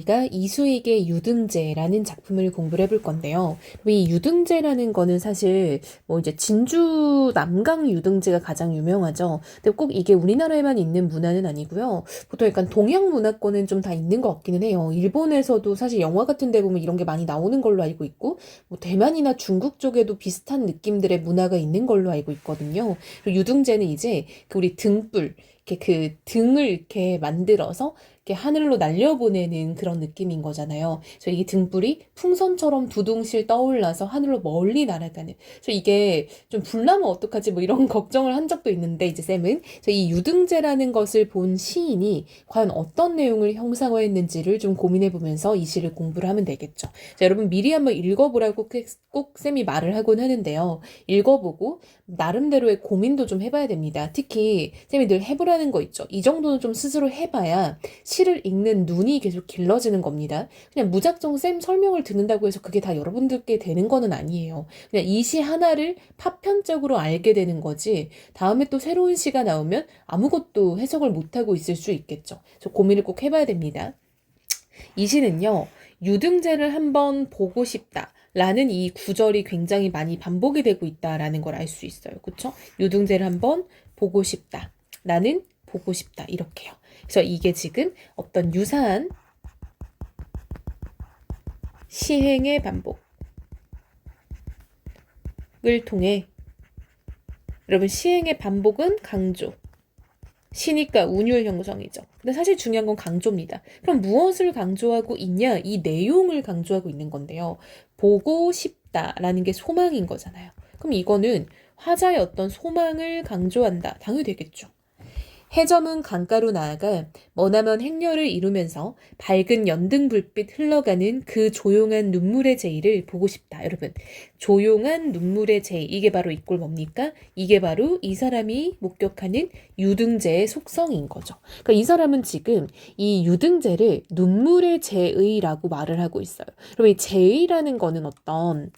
우리가 이수익의 유등제라는 작품을 공부를 해볼 건데요. 이 유등제라는 거는 사실 뭐 이제 진주 남강 유등제가 가장 유명하죠. 근데 꼭 이게 우리나라에만 있는 문화는 아니고요. 보통 약간 동양 문화권은 좀 다 있는 것 같기는 해요. 일본에서도 사실 영화 같은 데 보면 이런 게 많이 나오는 걸로 알고 있고, 뭐 대만이나 중국 쪽에도 비슷한 느낌들의 문화가 있는 걸로 알고 있거든요. 그리고 유등제는 이제 그 우리 등불, 이렇게 그 등을 이렇게 만들어서 이렇게 하늘로 날려보내는 그런 느낌인 거잖아요. 그래서 이 등불이 풍선처럼 두둥실 떠올라서 하늘로 멀리 날아가는. 그래서 이게 좀 불나면 어떡하지 뭐 이런 걱정을 한 적도 있는데 이제 쌤은 그래서 이 유등제라는 것을 본 시인이 과연 어떤 내용을 형상화했는지를 좀 고민해보면서 이 시를 공부를 하면 되겠죠. 자, 여러분 미리 한번 읽어보라고 꼭 쌤이 말을 하곤 하는데요. 읽어보고 나름대로의 고민도 좀 해봐야 됩니다. 특히 쌤이 늘 해보라는 거 있죠. 이 정도는 좀 스스로 해봐야 시를 읽는 눈이 계속 길러지는 겁니다. 그냥 무작정 쌤 설명을 듣는다고 해서 그게 다 여러분들께 되는 거는 아니에요. 그냥 이 시 하나를 파편적으로 알게 되는 거지 다음에 또 새로운 시가 나오면 아무것도 해석을 못하고 있을 수 있겠죠. 그래서 고민을 꼭 해봐야 됩니다. 이 시는요. 유등제를 한번 보고 싶다. 라는 이 구절이 굉장히 많이 반복이 되고 있다라는 걸 알 수 있어요. 그쵸? 유등제를 한번 보고 싶다. 나는 보고 싶다. 이렇게요. 그래서 이게 지금 어떤 유사한 시행의 반복을 통해 여러분 시행의 반복은 강조. 시니까 운율 형성이죠. 근데 사실 중요한 건 강조입니다. 그럼 무엇을 강조하고 있냐? 이 내용을 강조하고 있는 건데요. 보고 싶다라는 게 소망인 거잖아요. 그럼 이거는 화자의 어떤 소망을 강조한다. 당연히 되겠죠. 해저문 강가로 나아가 머나먼 행렬을 이루면서 밝은 연등 불빛 흘러가는 그 조용한 눈물의 제의를 보고 싶다. 여러분, 조용한 눈물의 제의, 이게 바로 이 꼴 뭡니까? 이게 바로 이 사람이 목격하는 유등제의 속성인 거죠. 그러니까 이 사람은 지금 이 유등제를 눈물의 제의라고 말을 하고 있어요. 그럼 이 제의라는 거는 어떤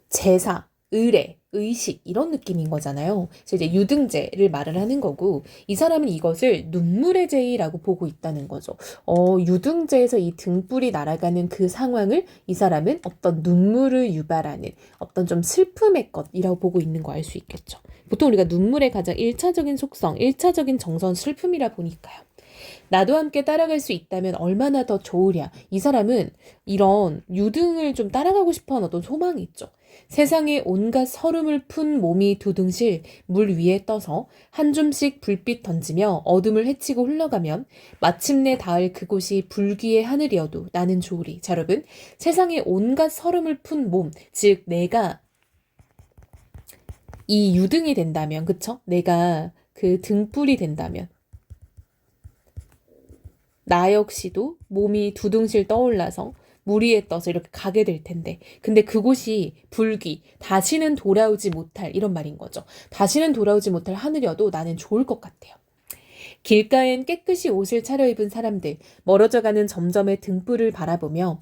제사, 의례, 의식 이런 느낌인 거잖아요. 그래서 이제 유등제를 말을 하는 거고 이 사람은 이것을 눈물의 제의라고 보고 있다는 거죠. 유등제에서 이 등불이 날아가는 그 상황을 이 사람은 어떤 눈물을 유발하는 어떤 좀 슬픔의 것이라고 보고 있는 거 알 수 있겠죠. 보통 우리가 눈물의 가장 1차적인 속성, 1차적인 정선 슬픔이라 보니까요. 나도 함께 따라갈 수 있다면 얼마나 더 좋으랴. 이 사람은 이런 유등을 좀 따라가고 싶어하는 어떤 소망이 있죠. 세상에 온갖 서름을 푼 몸이 두둥실 물 위에 떠서 한 줌씩 불빛 던지며 어둠을 헤치고 흘러가면 마침내 닿을 그곳이 불귀의 하늘이어도 나는 좋으리. 자, 여러분, 세상에 온갖 서름을 푼 몸, 즉 내가 이 유등이 된다면, 그쵸? 내가 그 등불이 된다면 나 역시도 몸이 두둥실 떠올라서 물 위에 떠서 이렇게 가게 될 텐데 근데 그곳이 불귀, 다시는 돌아오지 못할 이런 말인 거죠. 다시는 돌아오지 못할 하늘이어도 나는 좋을 것 같아요. 길가엔 깨끗이 옷을 차려입은 사람들, 멀어져가는 점점의 등불을 바라보며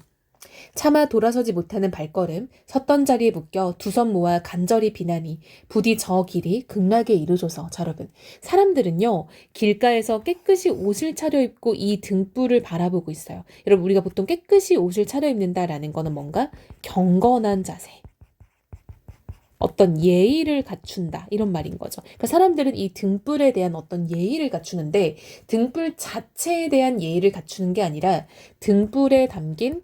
차마 돌아서지 못하는 발걸음, 섰던 자리에 묶여 두 손 모아 간절히 비나니 부디 저 길이 극락에 이르소서. 자, 여러분, 사람들은요 길가에서 깨끗이 옷을 차려입고 이 등불을 바라보고 있어요. 여러분, 우리가 보통 깨끗이 옷을 차려입는다라는 거는 뭔가 경건한 자세, 어떤 예의를 갖춘다 이런 말인 거죠. 그러니까 사람들은 이 등불에 대한 어떤 예의를 갖추는데 등불 자체에 대한 예의를 갖추는 게 아니라 등불에 담긴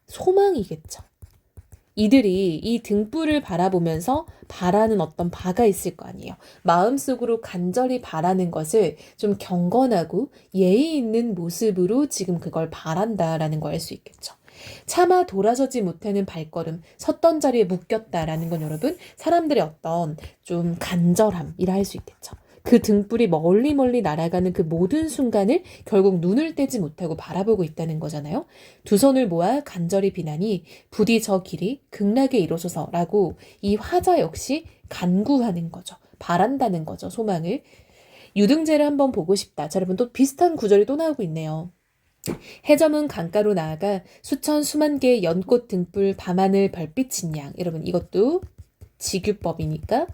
소망이겠죠. 이들이 이 등불을 바라보면서 바라는 어떤 바가 있을 거 아니에요. 마음속으로 간절히 바라는 것을 좀 경건하고 예의 있는 모습으로 지금 그걸 바란다라는 걸 알 수 있겠죠. 차마 돌아서지 못하는 발걸음, 섰던 자리에 묶였다라는 건 여러분 사람들의 어떤 좀 간절함이라 할 수 있겠죠. 그 등불이 멀리 멀리 날아가는 그 모든 순간을 결국 눈을 떼지 못하고 바라보고 있다는 거잖아요. 두 손을 모아 간절히 비나니 부디 저 길이 극락에 이루소서라고 이 화자 역시 간구하는 거죠. 바란다는 거죠. 소망을. 유등제를 한번 보고 싶다. 자, 여러분 또 비슷한 구절이 또 나오고 있네요. 해저문 강가로 나아가 수천 수만 개의 연꽃 등불 밤하늘 별빛인 양. 여러분 이것도 직유법이니까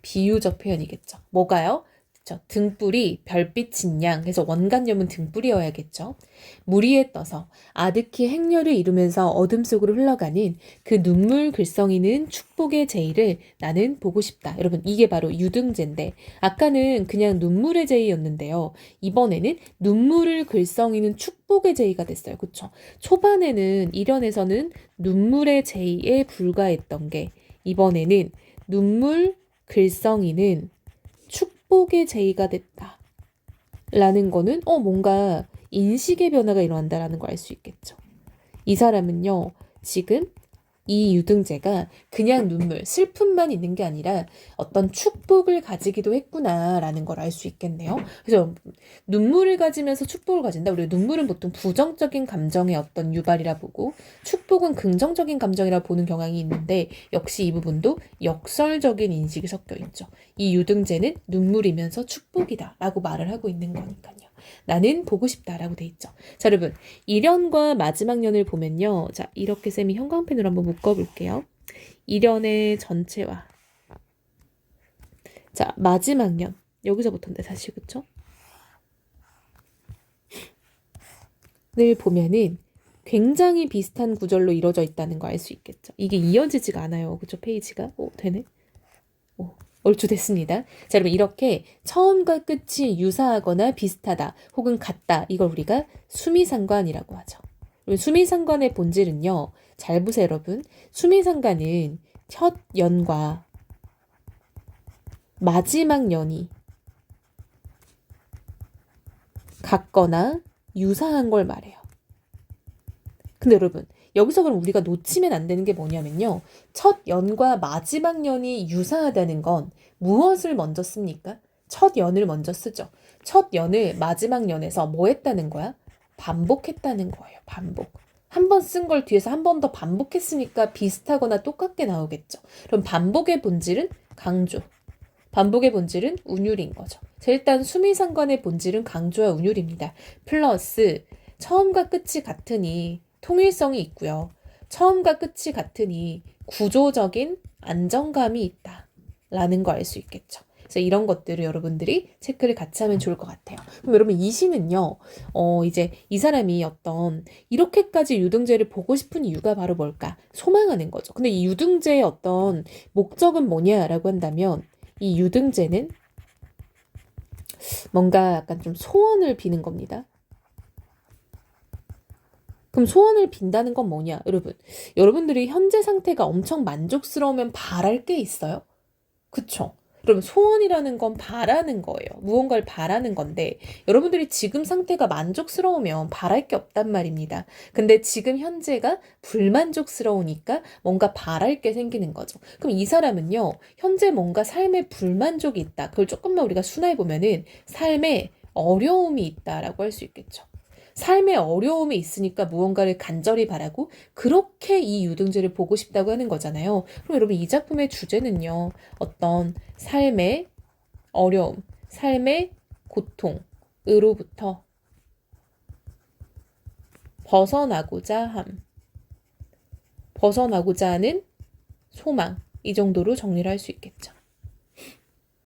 비유적 표현이겠죠. 뭐가요? 그쵸? 등불이 별빛인 양, 그래서 원간염은 등불이어야겠죠. 물 위에 떠서 아득히 행렬을 이루면서 어둠 속으로 흘러가는 그 눈물 글썽이는 축복의 제의를 나는 보고 싶다. 여러분, 이게 바로 유등제인데 아까는 그냥 눈물의 제의였는데요. 이번에는 눈물을 글썽이는 축복의 제의가 됐어요. 그쵸? 초반에는 1연에서는 눈물의 제의에 불과했던 게 이번에는 눈물 글썽이는 축복의 제의가 됐다. 라는 거는 뭔가 인식의 변화가 일어난다라는 걸 알 수 있겠죠. 이 사람은요. 지금 이 유등재가 그냥 눈물, 슬픔만 있는 게 아니라 어떤 축복을 가지기도 했구나라는 걸 알 수 있겠네요. 그래서 눈물을 가지면서 축복을 가진다. 우리가 눈물은 보통 부정적인 감정의 어떤 유발이라 보고 축복은 긍정적인 감정이라 보는 경향이 있는데 역시 이 부분도 역설적인 인식이 섞여 있죠. 이 유등재는 눈물이면서 축복이다 라고 말을 하고 있는 거니까요. 나는 보고 싶다라고 돼 있죠. 자, 여러분 1년과 마지막 년을 보면요. 자, 이렇게 쌤이 형광펜으로 한번 묶어볼게요. 1년의 전체와 자, 마지막 년 여기서부터인데 사실 그쵸? 를 보면은 굉장히 비슷한 구절로 이루어져 있다는 거 알 수 있겠죠. 이게 이어지지가 않아요. 그쵸? 페이지가. 되네. 얼추 됐습니다. 자, 여러분 이렇게 처음과 끝이 유사하거나 비슷하다 혹은 같다 이걸 우리가 수미상관이라고 하죠. 수미상관의 본질은요. 잘 보세요 여러분. 수미상관은 첫 연과 마지막 연이 같거나 유사한 걸 말해요. 근데 여러분 여기서 그럼 우리가 놓치면 안 되는 게 뭐냐면요. 첫 연과 마지막 연이 유사하다는 건 무엇을 먼저 씁니까? 첫 연을 먼저 쓰죠. 첫 연을 마지막 연에서 뭐 했다는 거야? 반복했다는 거예요. 반복. 한 번 쓴 걸 뒤에서 한 번 더 반복했으니까 비슷하거나 똑같게 나오겠죠. 그럼 반복의 본질은 강조. 반복의 본질은 운율인 거죠. 자, 일단 수미상관의 본질은 강조와 운율입니다. 플러스 처음과 끝이 같으니 통일성이 있고요. 처음과 끝이 같으니 구조적인 안정감이 있다. 라는 거 알 수 있겠죠. 그래서 이런 것들을 여러분들이 체크를 같이 하면 좋을 것 같아요. 그럼 여러분 이 시는요. 이제 이 사람이 어떤 이렇게까지 유등재를 보고 싶은 이유가 바로 뭘까? 소망하는 거죠. 근데 이 유등재의 어떤 목적은 뭐냐라고 한다면 이 유등재는 뭔가 약간 좀 소원을 비는 겁니다. 그럼 소원을 빈다는 건 뭐냐? 여러분들이 현재 상태가 엄청 만족스러우면 바랄 게 있어요? 그쵸? 그럼 소원이라는 건 바라는 거예요. 무언가를 바라는 건데 여러분들이 지금 상태가 만족스러우면 바랄 게 없단 말입니다. 근데 지금 현재가 불만족스러우니까 뭔가 바랄 게 생기는 거죠. 그럼 이 사람은요. 현재 뭔가 삶에 불만족이 있다. 그걸 조금만 우리가 순화해 보면은 삶에 어려움이 있다라고 할 수 있겠죠. 삶에 어려움이 있으니까 무언가를 간절히 바라고 그렇게 이 유등재를 보고 싶다고 하는 거잖아요. 그럼 여러분 이 작품의 주제는요. 어떤 삶의 어려움, 삶의 고통으로부터 벗어나고자 함. 벗어나고자 하는 소망. 이 정도로 정리를 할 수 있겠죠.